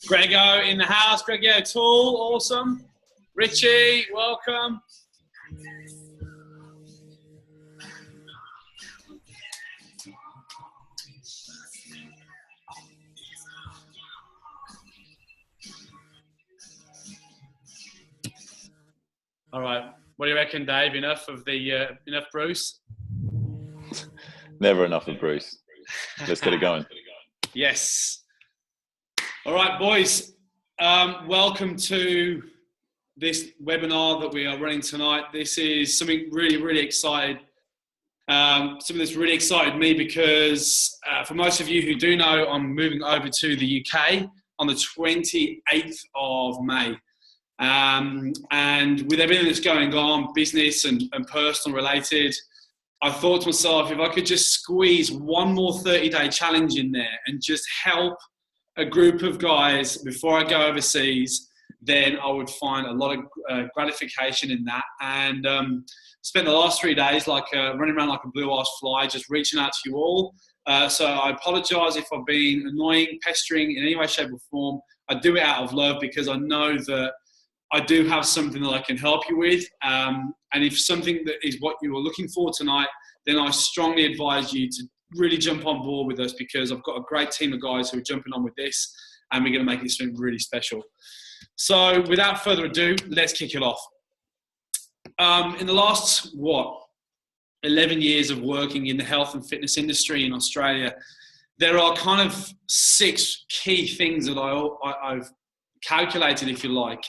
Grego in the house. Grego Tool, awesome. Richie, welcome. All right. What do you reckon, Dave? Enough of the enough Bruce? Never enough of Bruce. Let's get it going. Yes. All right, boys. Welcome to this webinar that we are running tonight. This is something really excited. Something that's really excited me because for most of you who do know, I'm moving over to the UK on the 28th of May. And with everything that's going on, business and personal related, I thought to myself, if I could just squeeze one more 30-day challenge in there and just help a group of guys before I go overseas, then I would find a lot of gratification in that. And spent the last 3 days like running around like a blue-ass fly, just reaching out to you all. So I apologise if I've been annoying, pestering in any way, shape or form. I do it out of love because I know that I do have something that I can help you with. And if something that is what you are looking for tonight, then I strongly advise you to really jump on board with us because I've got a great team of guys who are jumping on with this and we're going to make it something really special. So without further ado, let's kick it off. In the last, 11 years of working in the health and fitness industry in Australia, there are kind of 6 key things that I've calculated, if you like,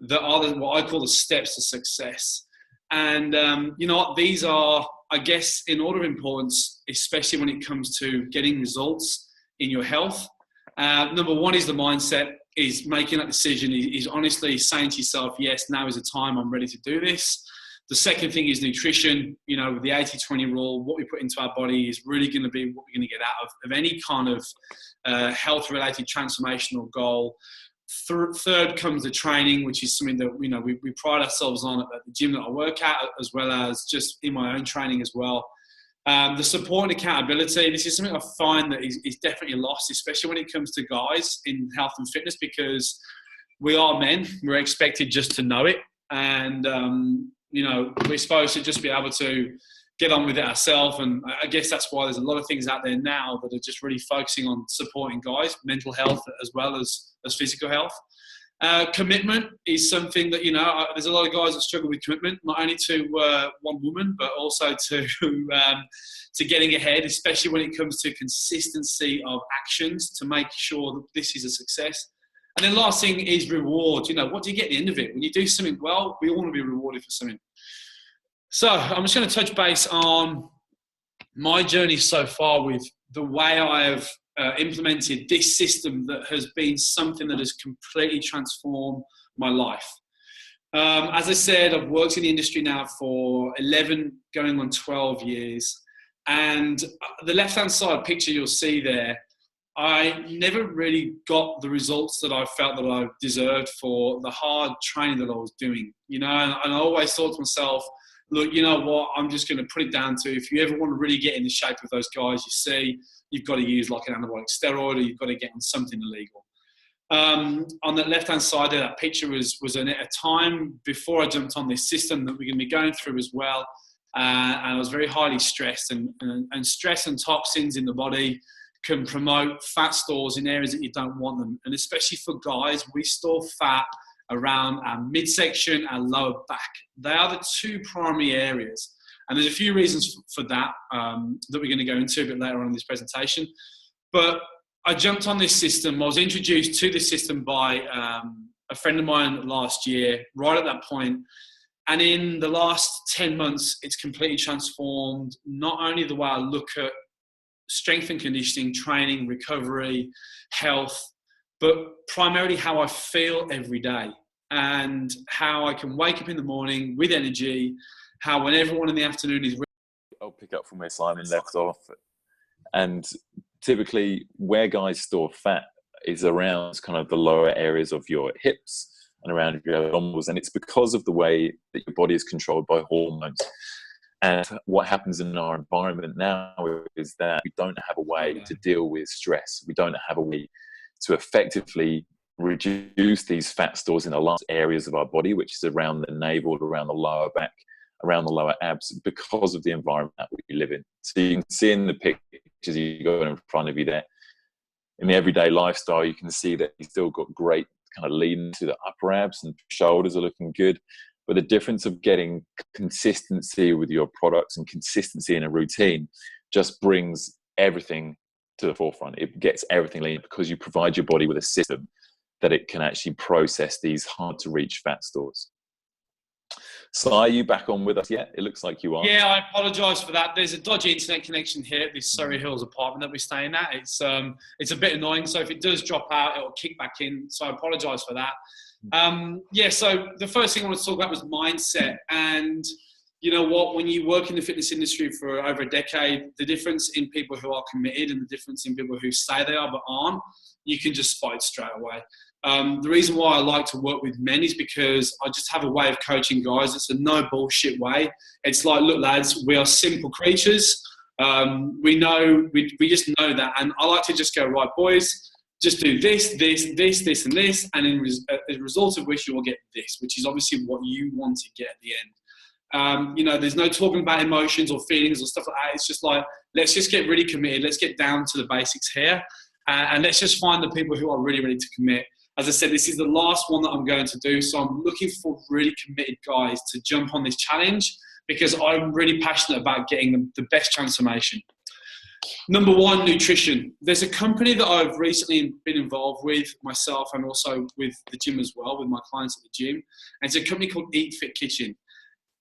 that are what I call the steps to success. And you know what, these are, I guess, in order of importance, especially when it comes to getting results in your health. Number 1 is the mindset, is making that decision, is honestly saying to yourself, yes, now is the time, I'm ready to do this. The second thing is nutrition. You know, with the 80-20 rule, what we put into our body is really going to be what we're going to get out of any kind of health-related transformational goal. Third comes the training, which is something that we pride ourselves on at the gym that I work at, as well as just in my own training as well. The support and accountability, this is something I find that is definitely lost, especially when it comes to guys in health and fitness, because we are men, we're expected just to know it, and we're supposed to just be able to get on with it ourselves. And I guess that's why there's a lot of things out there now that are just really focusing on supporting guys, mental health as well as physical health. Commitment is something that, there's a lot of guys that struggle with commitment, not only to one woman, but also to getting ahead, especially when it comes to consistency of actions to make sure that this is a success. And then last thing is reward. What do you get at the end of it? When you do something well, we all want to be rewarded for something. So I'm just going to touch base on my journey so far with the way I have implemented this system that has been something that has completely transformed my life. As I said, I've worked in the industry now for 11, going on 12 years. And the left-hand side picture you'll see there, I never really got the results that I felt that I deserved for the hard training that I was doing. And I always thought to myself, look, you know what, I'm just going to put it down to, if you ever want to really get in the shape of those guys you see, you've got to use like an anabolic steroid, or you've got to get on something illegal. On the left-hand side there, that picture was at a time before I jumped on this system that we're going to be going through as well. And I was very highly stressed, and stress and toxins in the body can promote fat stores in areas that you don't want them. And especially for guys, we store fat around our midsection and lower back. They are the 2 primary areas. And there's a few reasons for that that we're going to go into a bit later on in this presentation. But I jumped on this system. I was introduced to this system by a friend of mine last year, right at that point. And in the last 10 months, it's completely transformed not only the way I look at strength and conditioning, training, recovery, health, but primarily how I feel every day and how I can wake up in the morning with energy, how when everyone in the afternoon is... I'll pick up from where Simon left off. And typically where guys store fat is around kind of the lower areas of your hips and around your abdominals. And it's because of the way that your body is controlled by hormones. And what happens in our environment now is that we don't have a way to deal with stress. We don't have a way to effectively reduce these fat stores in the last areas of our body, which is around the navel, around the lower back, around the lower abs, because of the environment that we live in. So you can see in the pictures you got in front of you there, in the everyday lifestyle, you can see that he's still got great kind of lean to the upper abs, and shoulders are looking good. But the difference of getting consistency with your products and consistency in a routine just brings everything to the forefront. It gets everything lean because you provide your body with a system that it can actually process these hard to reach fat stores. So are you back on with us yet? It looks like you are. Yeah, I apologise for that. There's a dodgy internet connection here at this Surrey Hills apartment that we're staying at. It's a bit annoying. So if it does drop out, it'll kick back in. So I apologise for that. So the first thing I want to talk about was mindset. And you know what, when you work in the fitness industry for over a decade, the difference in people who are committed and the difference in people who say they are but aren't, you can just spot it straight away. The reason why I like to work with men is because I just have a way of coaching guys. It's a no bullshit way. It's like, look lads, we are simple creatures. We just know that. And I like to just go, right boys, just do this, this, this, this, and this. And as a result of which you will get this, which is obviously what you want to get at the end. There's no talking about emotions or feelings or stuff like that. It's just like, let's just get really committed. Let's get down to the basics here. And let's just find the people who are really ready to commit. As I said, this is the last one that I'm going to do. So I'm looking for really committed guys to jump on this challenge because I'm really passionate about getting the best transformation. Number one, nutrition. There's a company that I've recently been involved with myself and also with the gym as well, with my clients at the gym. And it's a company called Eat Fit Kitchen.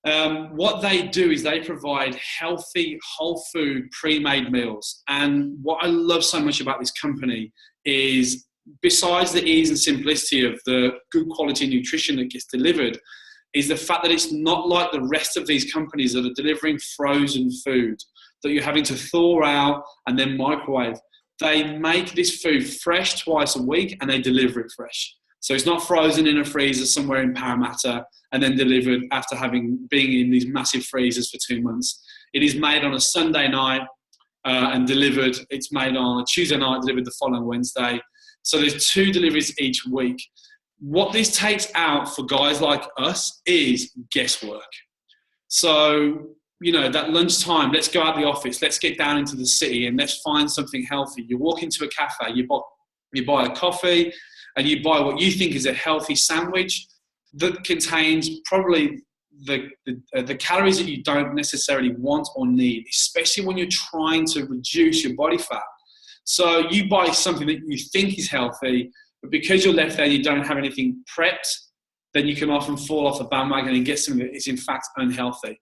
What they do is they provide healthy, whole food, pre-made meals. And what I love so much about this company is, besides the ease and simplicity of the good quality nutrition that gets delivered, is the fact that it's not like the rest of these companies that are delivering frozen food that you're having to thaw out and then microwave. They make this food fresh twice a week and they deliver it fresh. So it's not frozen in a freezer somewhere in Parramatta and then delivered after being in these massive freezers for 2 months. It is made on a Sunday night and delivered. It's made on a Tuesday night, delivered the following Wednesday. So there's 2 deliveries each week. What this takes out for guys like us is guesswork. So, that lunchtime, let's go out the office, let's get down into the city and let's find something healthy. You walk into a cafe, you buy a coffee and you buy what you think is a healthy sandwich that contains probably the calories that you don't necessarily want or need, especially when you're trying to reduce your body fat. So you buy something that you think is healthy, but because you're left there and you don't have anything prepped, then you can often fall off the bandwagon and get something that is in fact unhealthy.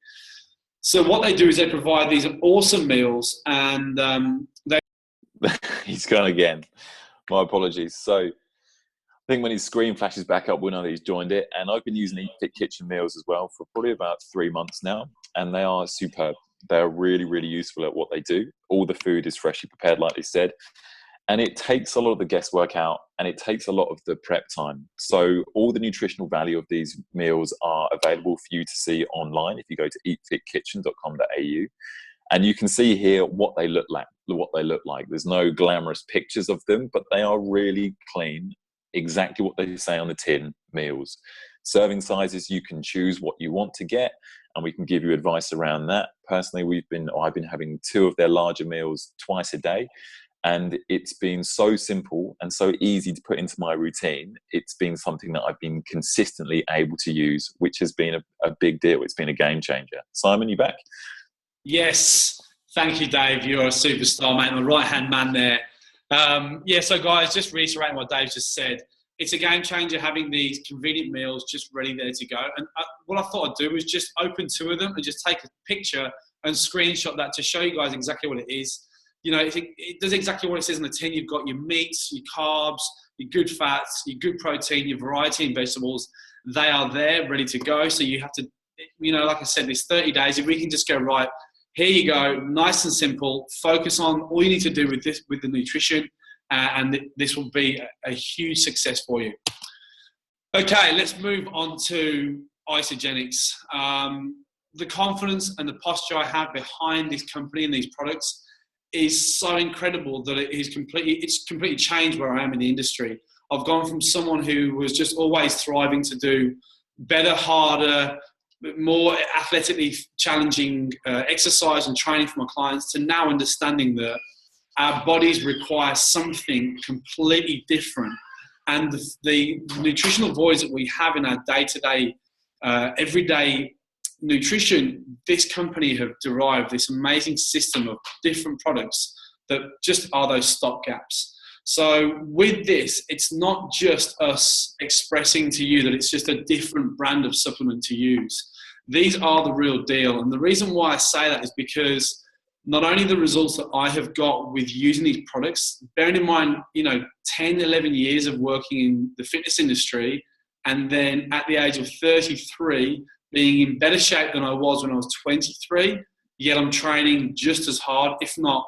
So what they do is they provide these awesome meals and they... He's gone again. My apologies. So I think when his screen flashes back up, we'll know that he's joined it. And I've been using Eat Fit Kitchen meals as well for probably about 3 months now. And they are superb. They're really, really useful at what they do. All the food is freshly prepared, like they said. And it takes a lot of the guesswork out and it takes a lot of the prep time. So all the nutritional value of these meals are available for you to see online if you go to eatfitkitchen.com.au. And you can see here what they look like. There's no glamorous pictures of them, but they are really clean, exactly what they say on the tin meals. Serving sizes, you can choose what you want to get, and we can give you advice around that. Personally, I've been having 2 of their larger meals twice a day, and it's been so simple and so easy to put into my routine. It's been something that I've been consistently able to use, which has been a big deal. It's been a game changer. Simon, you back? Yes. Thank you, Dave. You're a superstar, mate. My right-hand man there. So guys, just reiterating what Dave just said, it's a game changer having these convenient meals just ready there to go. And what I thought I'd do was just open 2 of them and just take a picture and screenshot that to show you guys exactly what it is. It does exactly what it says on the tin. You've got your meats, your carbs, your good fats, your good protein, your variety in vegetables. They are there ready to go. So you have to, like I said, there's 30 days. If we can just go, right, here you go, nice and simple, focus on all you need to do with the nutrition, and this will be a huge success for you. Okay, let's move on to Isagenix. The confidence and the posture I have behind this company and these products is so incredible that it's completely changed where I am in the industry. I've gone from someone who was just always thriving to do better, harder, more athletically challenging exercise and training for my clients, to now understanding that our bodies require something completely different. And the nutritional voids that we have in our day-to-day, everyday nutrition, this company have derived this amazing system of different products that just are those stopgaps. So with this, it's not just us expressing to you that it's just a different brand of supplement to use. These are the real deal. And the reason why I say that is because not only the results that I have got with using these products, bearing in mind, 10, 11 years of working in the fitness industry, and then at the age of 33, being in better shape than I was when I was 23, yet I'm training just as hard, if not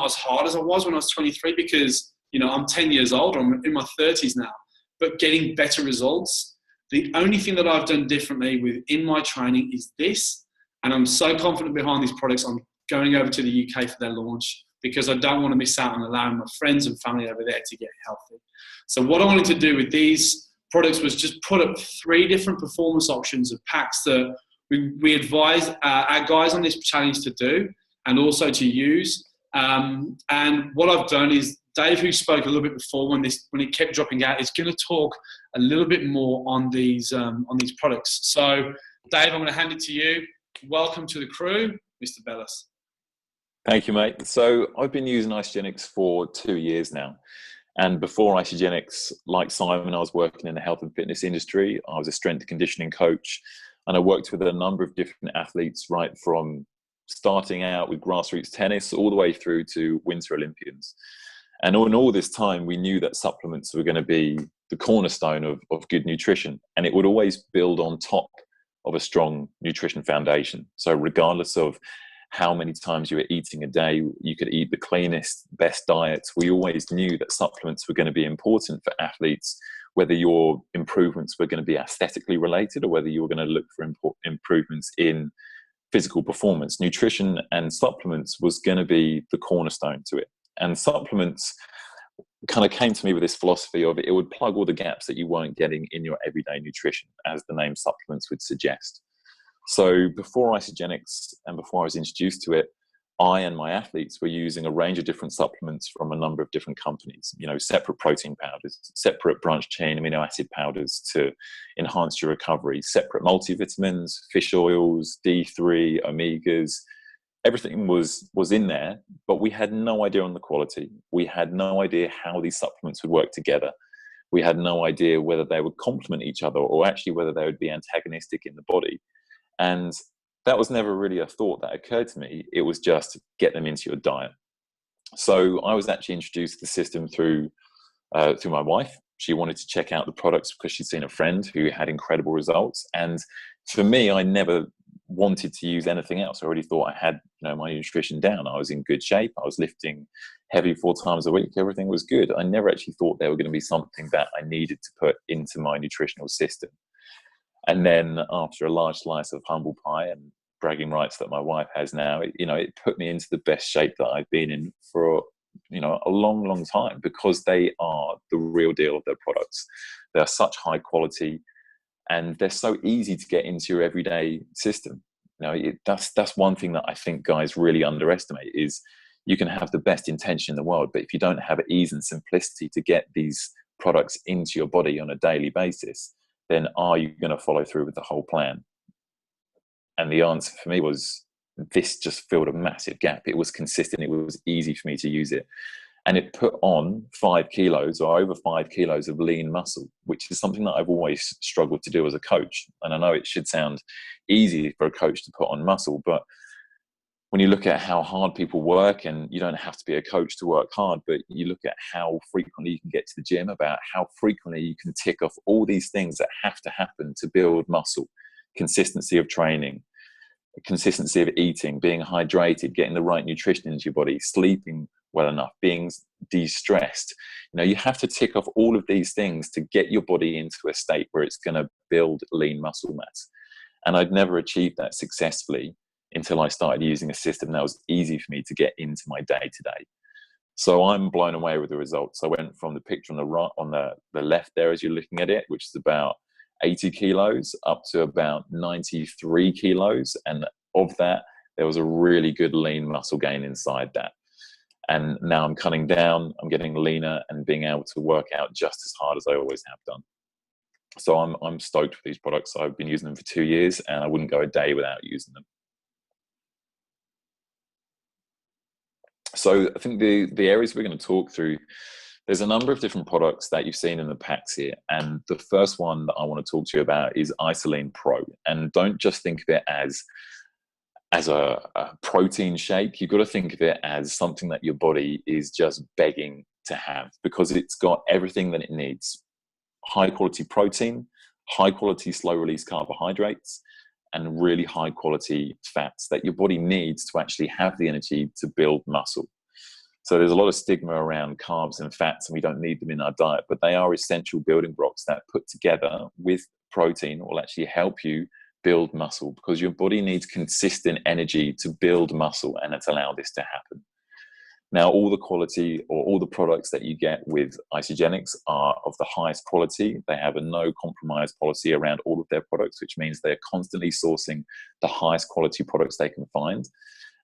as hard as I was when I was 23, because, I'm 10 years older, I'm in my 30s now, but getting better results. The only thing that I've done differently within my training is this, and I'm so confident behind these products. I'm going over to the UK for their launch because I don't want to miss out on allowing my friends and family over there to get healthy. So what I wanted to do with these products was just put up 3 different performance options of packs that we advise our guys on this challenge to do and also to use. And what I've done is Dave, who spoke a little bit before when it kept dropping out, is going to talk a little bit more on these products. So Dave, I'm going to hand it to you. Welcome to the crew, Mr. Bellis. Thank you, mate. So I've been using Isagenix for 2 years now. And before Isagenix, like Simon, I was working in the health and fitness industry. I was a strength and conditioning coach, and I worked with a number of different athletes, right from starting out with grassroots tennis all the way through to Winter Olympians. And in all this time, we knew that supplements were going to be the cornerstone of good nutrition, and it would always build on top of a strong nutrition foundation. So regardless of how many times you were eating a day, you could eat the cleanest, best diets. We always knew that supplements were going to be important for athletes, whether your improvements were going to be aesthetically related or whether you were going to look for improvements in physical performance. Nutrition and supplements was going to be the cornerstone to it. And supplements kind of came to me with this philosophy of it would plug all the gaps that you weren't getting in your everyday nutrition, as the name supplements would suggest. So before Isagenix and before I was introduced to it, I and my athletes were using a range of different supplements from a number of different companies, separate protein powders, separate branched chain amino acid powders to enhance your recovery, separate multivitamins, fish oils, D3, omegas. Everything was in there, but we had no idea on the quality. We had no idea how these supplements would work together. We had no idea whether they would complement each other or actually whether they would be antagonistic in the body. And that was never really a thought that occurred to me. It was just get them into your diet. So I was actually introduced to the system through my wife. She wanted to check out the products because she'd seen a friend who had incredible results. And for me, I never wanted to use anything else. I already thought I had my nutrition down. I was in good shape. I was lifting heavy 4 times a week. Everything was good. I never actually thought they were going to be something that I needed to put into my nutritional system. And then after a large slice of humble pie and bragging rights that my wife has now, it put me into the best shape that I've been in for, a long, long time, because they are the real deal of their products. They're such high quality and they're so easy to get into your everyday system. That's one thing that I think guys really underestimate is you can have the best intention in the world, but if you don't have ease and simplicity to get these products into your body on a daily basis, then are you going to follow through with the whole plan? And the answer for me was this just filled a massive gap. It was consistent. It was easy for me to use it. And it put on 5 kilos or over 5 kilos of lean muscle, which is something that I've always struggled to do as a coach. And I know it should sound easy for a coach to put on muscle, but when you look at how hard people work, and you don't have to be a coach to work hard, but you look at how frequently you can get to the gym, about how frequently you can tick off all these things that have to happen to build muscle, consistency of training, consistency of eating, being hydrated, getting the right nutrition into your body, sleeping well enough, being de-stressed. You have to tick off all of these things to get your body into a state where it's going to build lean muscle mass. And I'd never achieved that successfully until I started using a system that was easy for me to get into my day to day. So I'm blown away with the results. I went from the picture on the right, on the left there, as you're looking at it, which is about 80 kilos, up to about 93 kilos. And of that, there was a really good lean muscle gain inside that. And now I'm cutting down, I'm getting leaner and being able to work out just as hard as I always have done. So I'm stoked with these products. I've been using them for 2 years and I wouldn't go a day without using them. So I think the areas we're going to talk through, there's a number of different products that you've seen in the packs here. And the first one that I want to talk to you about is AUSSIE Pro. And don't just think of it as a protein shake. You've got to think of it as something that your body is just begging to have, because it's got everything that it needs. High quality protein, high quality slow release carbohydrates, and really high quality fats that your body needs to actually have the energy to build muscle. So there's a lot of stigma around carbs and fats, and we don't need them in our diet, but they are essential building blocks that put together with protein will actually help you build muscle, because your body needs consistent energy to build muscle and to allow this to happen. Now, all the quality or all the products that you get with Isagenix are of the highest quality. They have a no compromise policy around all of their products, which means they're constantly sourcing the highest quality products they can find.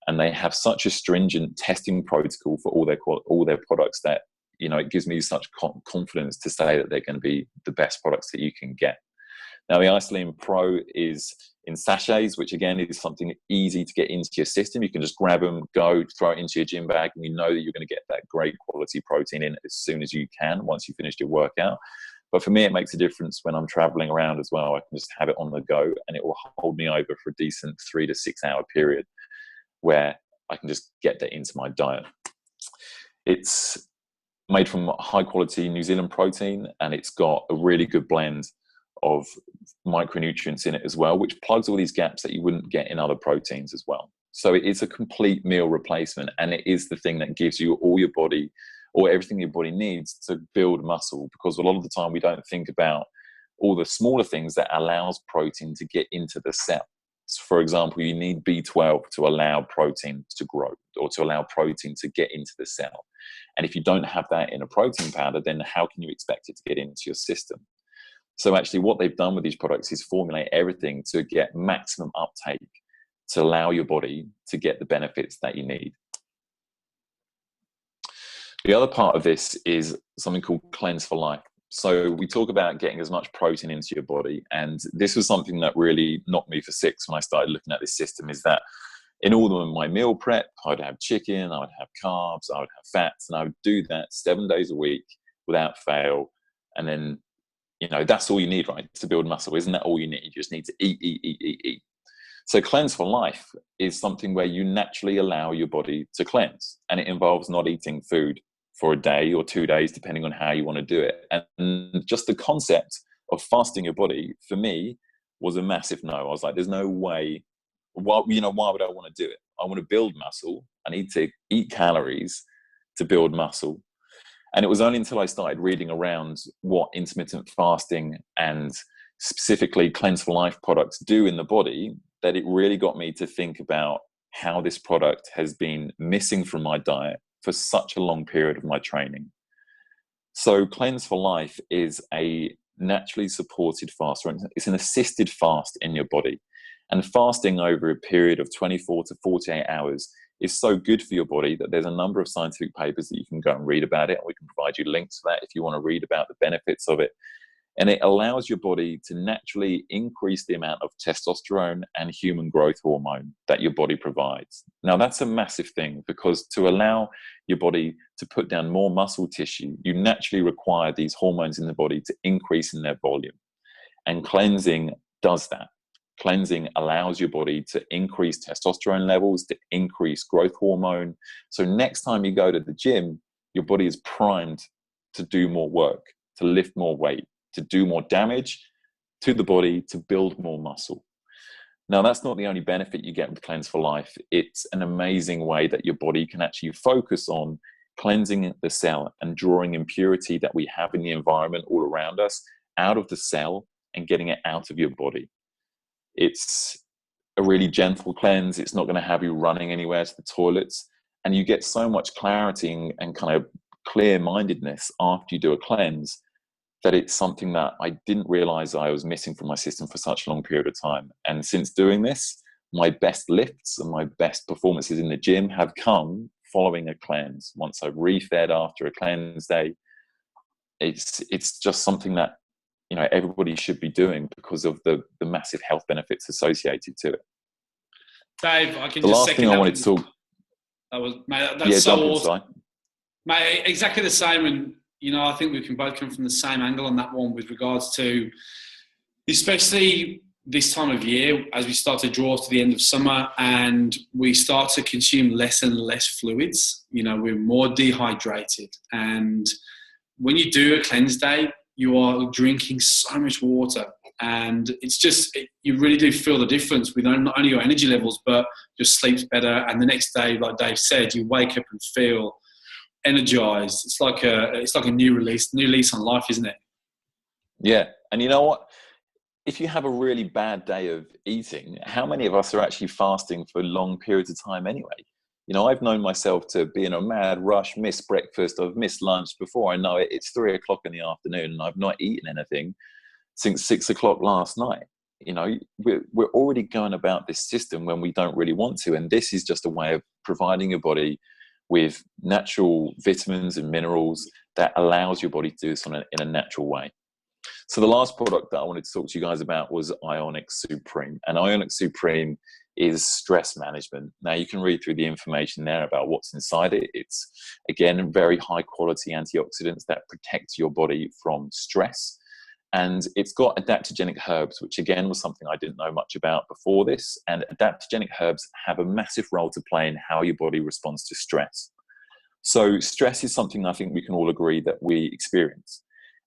And they have such a stringent testing protocol for all their products that, it gives me such confidence to say that they're going to be the best products that you can get. Now, the AUSSIE Pro is in sachets, which again is something easy to get into your system. You can just grab them, go, throw it into your gym bag, and you know that you're going to get that great quality protein in as soon as you can once you finished your workout. But for me, it makes a difference when I'm traveling around as well. I can just have it on the go, and it will hold me over for a decent 3 to 6 hour period where I can just get that into my diet. It's made from high quality New Zealand protein, and it's got a really good blend of micronutrients in it as well, which plugs all these gaps that you wouldn't get in other proteins as well. So it is a complete meal replacement, and it is the thing that gives you all your body, or everything your body needs to build muscle, because a lot of the time we don't think about all the smaller things that allows protein to get into the cell. So for example, you need B12 to allow protein to grow, or to allow protein to get into the cell. And if you don't have that in a protein powder, then how can you expect it to get into your system? So actually what they've done with these products is formulate everything to get maximum uptake to allow your body to get the benefits that you need. The other part of this is something called Cleanse for Life. So we talk about getting as much protein into your body. And this was something that really knocked me for six when I started looking at this system, is that in all of my meal prep, I'd have chicken, I would have carbs, I would have fats, and I would do that 7 days a week without fail. And then that's all you need, right, to build muscle. Isn't that all you need? You just need to eat. So Cleanse for Life is something where you naturally allow your body to cleanse. And it involves not eating food for a day or 2 days, depending on how you want to do it. And just the concept of fasting your body, for me, was a massive no. I was like, there's no way. Why would I want to do it? I want to build muscle. I need to eat calories to build muscle. And it was only until I started reading around what intermittent fasting and specifically Cleanse for Life products do in the body that it really got me to think about how this product has been missing from my diet for such a long period of my training. So Cleanse for Life is a naturally supported fast. It's an assisted fast in your body. And fasting over a period of 24 to 48 hours is so good for your body that there's a number of scientific papers that you can go and read about it. And we can provide you links for that if you want to read about the benefits of it. And it allows your body to naturally increase the amount of testosterone and human growth hormone that your body provides. Now, that's a massive thing, because to allow your body to put down more muscle tissue, you naturally require these hormones in the body to increase in their volume. And cleansing does that. Cleansing allows your body to increase testosterone levels, to increase growth hormone. So next time you go to the gym, your body is primed to do more work, to lift more weight, to do more damage to the body, to build more muscle. Now, that's not the only benefit you get with Cleanse for Life. It's an amazing way that your body can actually focus on cleansing the cell and drawing impurity that we have in the environment all around us out of the cell and getting it out of your body. It's a really gentle cleanse. It's not going to have you running anywhere to the toilets. And you get so much clarity and kind of clear-mindedness after you do a cleanse that it's something that I didn't realize I was missing from my system for such a long period of time. And since doing this, my best lifts and my best performances in the gym have come following a cleanse. Once I've refed after a cleanse day, it's just something that, you know, everybody should be doing because of the massive health benefits associated to it. Dave, I can the just last second thing I that wanted to talk. That was, mate, that's so awesome. Inside. Mate, exactly the same. And, you know, I think we can both come from the same angle on that one with regards to, especially this time of year, as we start to draw to the end of summer and we start to consume less and less fluids, you know, we're more dehydrated. And when you do a cleanse day, you are drinking so much water. And it's just, you really do feel the difference with not only your energy levels, but your sleep's better. And the next day, like Dave said, you wake up and feel energized. It's like a new lease on life, isn't it? Yeah. And you know what? If you have a really bad day of eating, how many of us are actually fasting for long periods of time anyway? You know, I've known myself to be in a mad rush, miss breakfast, I've missed lunch before I know it. It's 3 o'clock in the afternoon and I've not eaten anything since 6 o'clock last night. You know, we're already going about this system when we don't really want to. And this is just a way of providing your body with natural vitamins and minerals that allows your body to do this in a natural way. So the last product that I wanted to talk to you guys about was Ionic Supreme. And Ionic Supreme is stress management. Now you can read through the information there about what's inside it. It's, again, very high quality antioxidants that protect your body from stress. And it's got adaptogenic herbs, which again was something I didn't know much about before this. And adaptogenic herbs have a massive role to play in how your body responds to stress. So stress is something I think we can all agree that we experience.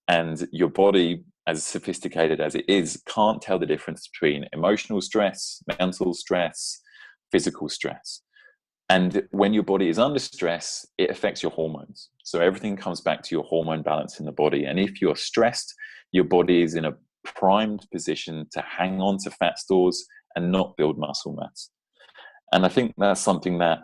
And your body, as sophisticated as it is, can't tell the difference between emotional stress, mental stress, physical stress. And when your body is under stress, it affects your hormones. So everything comes back to your hormone balance in the body. And if you're stressed, your body is in a primed position to hang on to fat stores and not build muscle mass. And I think that's something that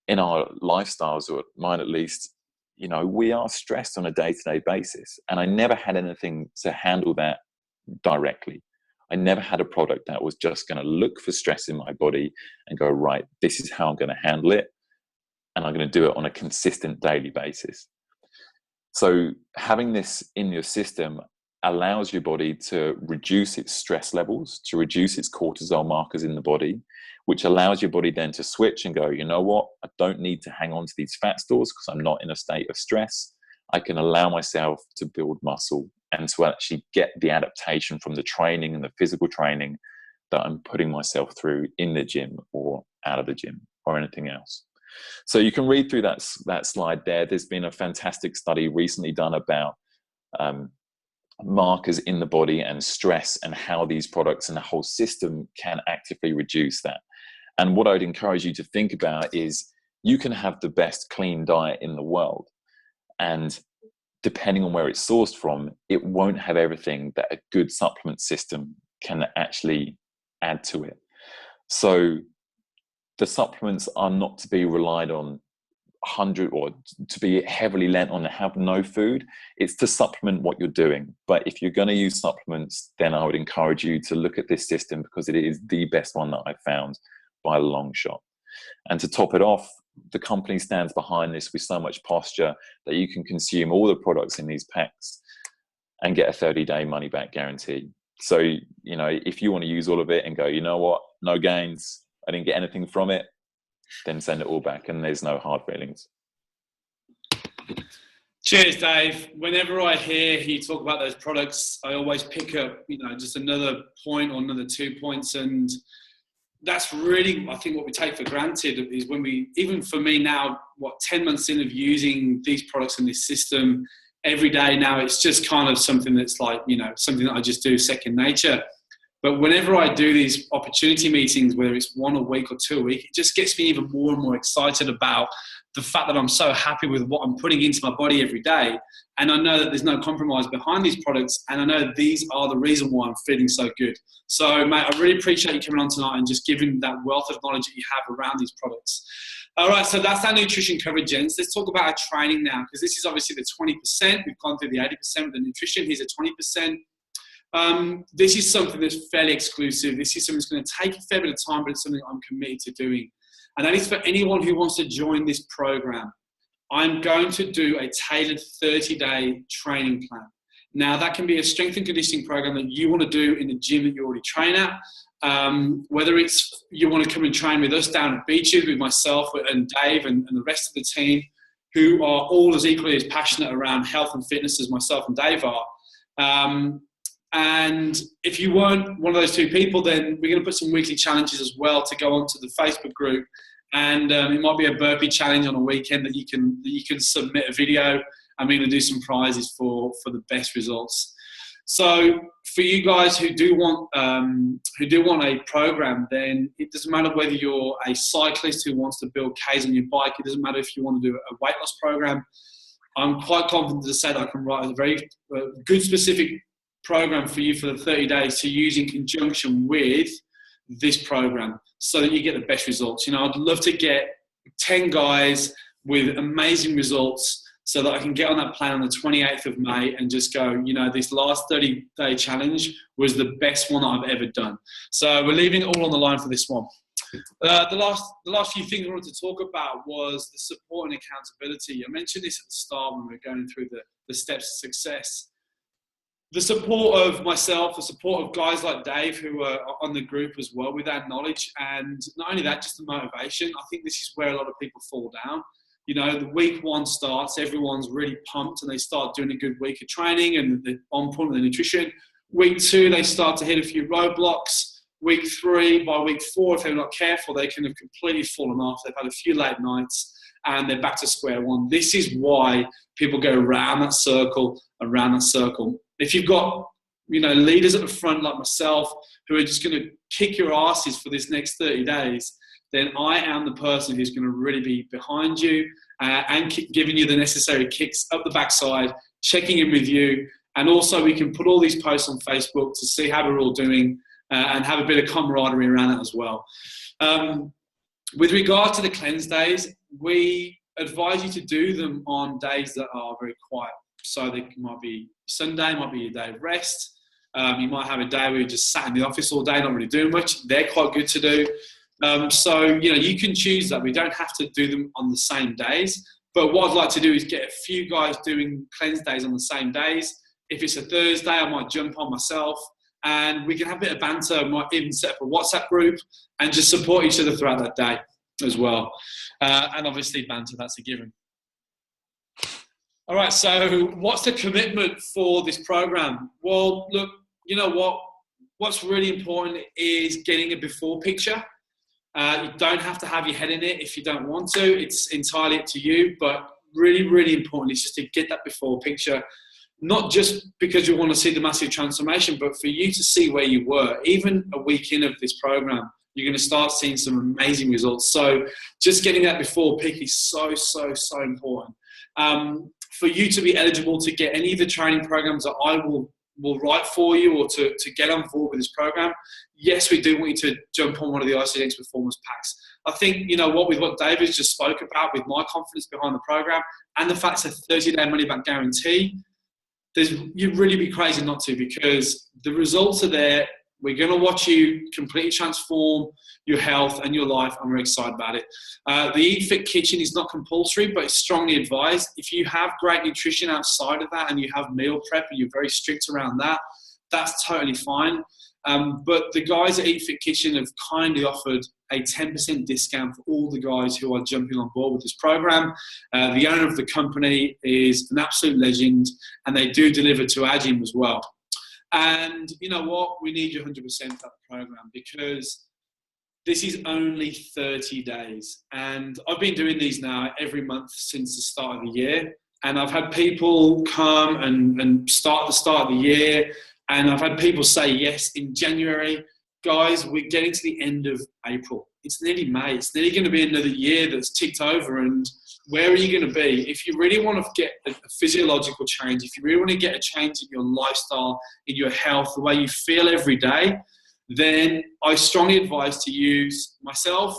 in our lifestyles, or mine at least, you know, we are stressed on a day-to-day basis. And I never had anything to handle that directly. I never had a product that was just going to look for stress in my body and go, right, this is how I'm going to handle it. And I'm going to do it on a consistent daily basis. So having this in your system allows your body to reduce its stress levels, to reduce its cortisol markers in the body, which allows your body then to switch and go, you know what, I don't need to hang on to these fat stores because I'm not in a state of stress. I can allow myself to build muscle and to actually get the adaptation from the training and the physical training that I'm putting myself through in the gym or out of the gym or anything else. So you can read through that slide there. There's been a fantastic study recently done about markers in the body and stress and how these products and the whole system can actively reduce that. And what I would encourage you to think about is you can have the best clean diet in the world, and depending on where it's sourced from, it won't have everything that a good supplement system can actually add to it. So the supplements are not to be relied on 100 or to be heavily lent on to have no food. It's to supplement what you're doing. But if you're going to use supplements, then I would encourage you to look at this system because it is the best one that I've found by a long shot. And to top it off, the company stands behind this with so much posture that you can consume all the products in these packs and get a 30-day money back guarantee. So, you know, if you want to use all of it and go, you know what, no gains, I didn't get anything from it, then send it all back and there's no hard feelings. Cheers, Dave. Whenever I hear you talk about those products, I always pick up, you know, just another point or another 2 points. And that's really, I think, what we take for granted is when we, even for me now, 10 months in of using these products in this system every day now, it's just kind of something that's like, you know, something that I just do second nature. But whenever I do these opportunity meetings, whether it's 1 a week or 2 a week, it just gets me even more and more excited about the fact that I'm so happy with what I'm putting into my body every day. And I know that there's no compromise behind these products. And I know these are the reason why I'm feeling so good. So, mate, I really appreciate you coming on tonight and just giving that wealth of knowledge that you have around these products. All right, so that's our nutrition covered, gents. Let's talk about our training now, because this is obviously the 20%. We've gone through the 80% with the nutrition. Here's a 20%. This is something that's fairly exclusive. This is something that's going to take a fair bit of time, but it's something I'm committed to doing. And that is for anyone who wants to join this program. I'm going to do a tailored 30-day training plan. Now, that can be a strength and conditioning program that you want to do in the gym that you already train at. Whether it's you want to come and train with us down at Beaches with myself and Dave and the rest of the team, who are all as equally as passionate around health and fitness as myself and Dave are. And if you weren't one of those two people, then we're going to put some weekly challenges as well to go onto the Facebook group. And it might be a burpee challenge on a weekend that you can submit a video. I'm going to do some prizes for the best results. So for you guys who do want a program, then it doesn't matter whether you're a cyclist who wants to build Ks on your bike. It doesn't matter if you want to do a weight loss program. I'm quite confident to say that I can write a very good specific program for you for the 30 days to use in conjunction with this program so that you get the best results. You know, I'd love to get 10 guys with amazing results so that I can get on that plan on the 28th of May and just go, you know, this last 30-day challenge was the best one that I've ever done. So we're leaving it all on the line for this one. The last few things I wanted to talk about was the support and accountability. I mentioned this at the start when we were going through the steps to success. The support of myself, the support of guys like Dave who are on the group as well with that knowledge, and not only that, just the motivation. I think this is where a lot of people fall down. You know, the week one starts, everyone's really pumped and they start doing a good week of training and they're on point with the nutrition. Week two, they start to hit a few roadblocks. Week three, by week four, if they're not careful, they can have completely fallen off. They've had a few late nights and they're back to square one. This is why people go around that circle. If you've got, you know, leaders at the front like myself who are just going to kick your asses for this next 30 days, then I am the person who's going to really be behind you and giving you the necessary kicks up the backside, checking in with you. And also we can put all these posts on Facebook to see how we're all doing and have a bit of camaraderie around that as well. With regard to the cleanse days, we advise you to do them on days that are very quiet. So they might be Sunday, might be a day of rest. You might have a day where you just sat in the office all day, not really doing much. They're quite good to do. So, you know, you can choose that. We don't have to do them on the same days. But what I'd like to do is get a few guys doing cleanse days on the same days. If it's a Thursday, I might jump on myself and we can have a bit of banter. I might even set up a WhatsApp group and just support each other throughout that day as well. And obviously banter, that's a given. All right, so what's the commitment for this program? Well, look, you know what? What's really important is getting a before picture. You don't have to have your head in it if you don't want to. It's entirely up to you, but really, really important is just to get that before picture, not just because you want to see the massive transformation, but for you to see where you were. Even a week in of this program, you're going to start seeing some amazing results. So just getting that before pic is so, so, so important. For you to be eligible to get any of the training programs that I will write for you or to get on board with this program, yes, we do want you to jump on one of the AUSSIE Performance Packs. I think, you know what, with what David just spoke about, with my confidence behind the program and the fact it's a 30-day money-back guarantee, you'd really be crazy not to, because the results are there. We're going to watch you completely transform your health and your life. I'm very excited about it. The Eat Fit Kitchen is not compulsory, but it's strongly advised. If you have great nutrition outside of that and you have meal prep and you're very strict around that, that's totally fine. But the guys at Eat Fit Kitchen have kindly offered a 10% discount for all the guys who are jumping on board with this program. The owner of the company is an absolute legend, and they do deliver to our gym as well. And you know what? We need you 100% for that program, because this is only 30 days. And I've been doing these now every month since the start of the year. And I've had people come and start the year. And I've had people say yes in January. Guys, we're getting to the end of April. It's nearly May. It's nearly going to be another year that's ticked over. And where are you going to be? If you really want to get a physiological change, if you really want to get a change in your lifestyle, in your health, the way you feel every day, then I strongly advise to use myself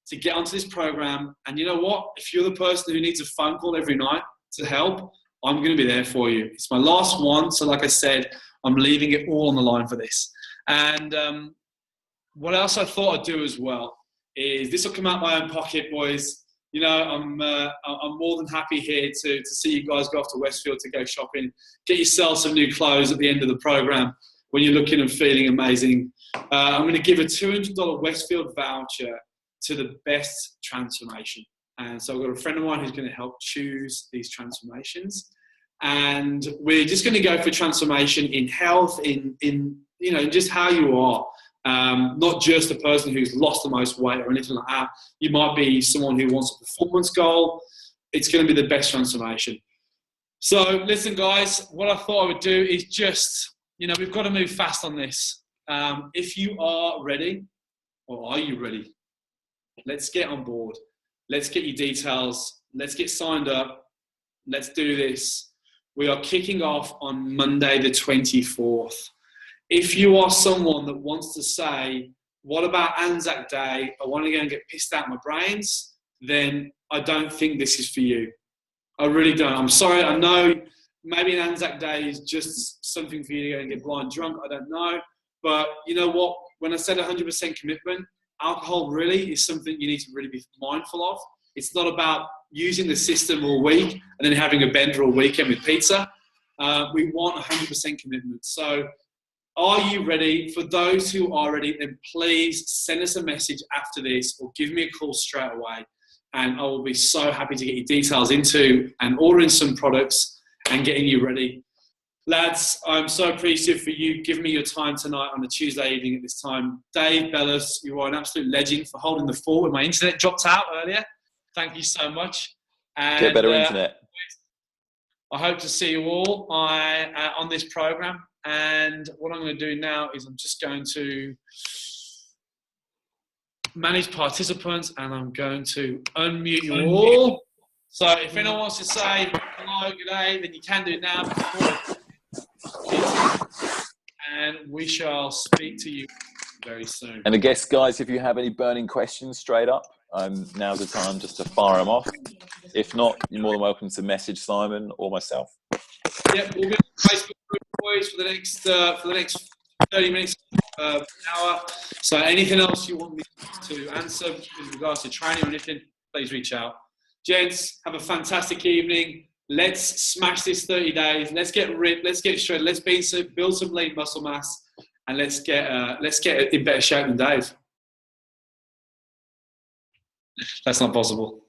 to get onto this program. And you know what? If you're the person who needs a phone call every night to help, I'm going to be there for you. It's my last one. So like I said, I'm leaving it all on the line for this. And what else I thought I'd do as well is this will come out my own pocket, boys. You know, I'm more than happy here to see you guys go off to Westfield to go shopping. Get yourself some new clothes at the end of the program when you're looking and feeling amazing. I'm going to give a $200 Westfield voucher to the best transformation. And so I've got a friend of mine who's going to help choose these transformations. And we're just going to go for transformation in health, in you know, just how you are. Not just a person who's lost the most weight or anything like that. You might be someone who wants a performance goal. It's going to be the best transformation. So listen, guys, what I thought I would do is just, you know, we've got to move fast on this. If you are ready, or are you ready? Let's get on board. Let's get your details. Let's get signed up. Let's do this. We are kicking off on Monday the 24th. If you are someone that wants to say, what about Anzac Day? I want to go and get pissed out my brains. Then I don't think this is for you. I really don't. I'm sorry. I know maybe an Anzac Day is just something for you to go and get blind drunk. I don't know. But you know what? When I said 100% commitment, alcohol really is something you need to really be mindful of. It's not about using the system all week and then having a bender all weekend with pizza. We want 100% commitment. So are you ready? For those who are ready, then please send us a message after this or give me a call straight away. And I will be so happy to get your details into and ordering some products and getting you ready. Lads, I'm so appreciative for you giving me your time tonight on a Tuesday evening at this time. Dave Bellis, you are an absolute legend for holding the fort when my internet dropped out earlier. Thank you so much. And, get better internet. I hope to see you all on this program. And what I'm going to do now is I'm just going to manage participants and I'm going to unmute you all. So if anyone wants to say hello, good day, then you can do it now. And we shall speak to you very soon. And I guess, guys, if you have any burning questions straight up, now's the time just to fire them off. If not, you're more than welcome to message Simon or myself. Yep, we'll be on Facebook group, boys, for the next 30 minutes, an hour. So anything else you want me to answer in regards to training or anything, please reach out. Gents, have a fantastic evening. Let's smash this 30 days. Let's get ripped. Let's get shredded. Let's build some lean muscle mass, and let's get in better shape than Dave. That's not possible.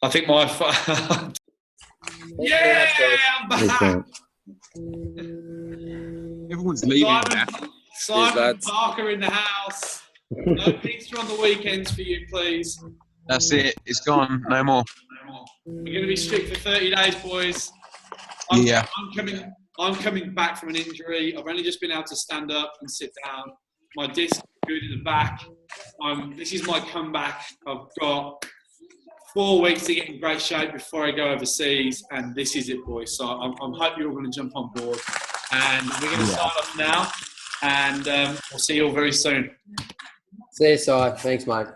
I think my yeah, I'm back. Everyone's leaving. Simon Parker in the house. No pizza on the weekends for you, please. That's it. It's gone. No more. We're going to be strict for 30 days, boys. I'm coming back from an injury. I've only just been able to stand up and sit down. My disc is good in the back. This is my comeback. I've got 4 weeks to get in great shape before I go overseas, and this is it, boys. So I'm hope you're all going to jump on board. And we're going to start off now, and we'll see you all very soon. See you, Si. Thanks, mate.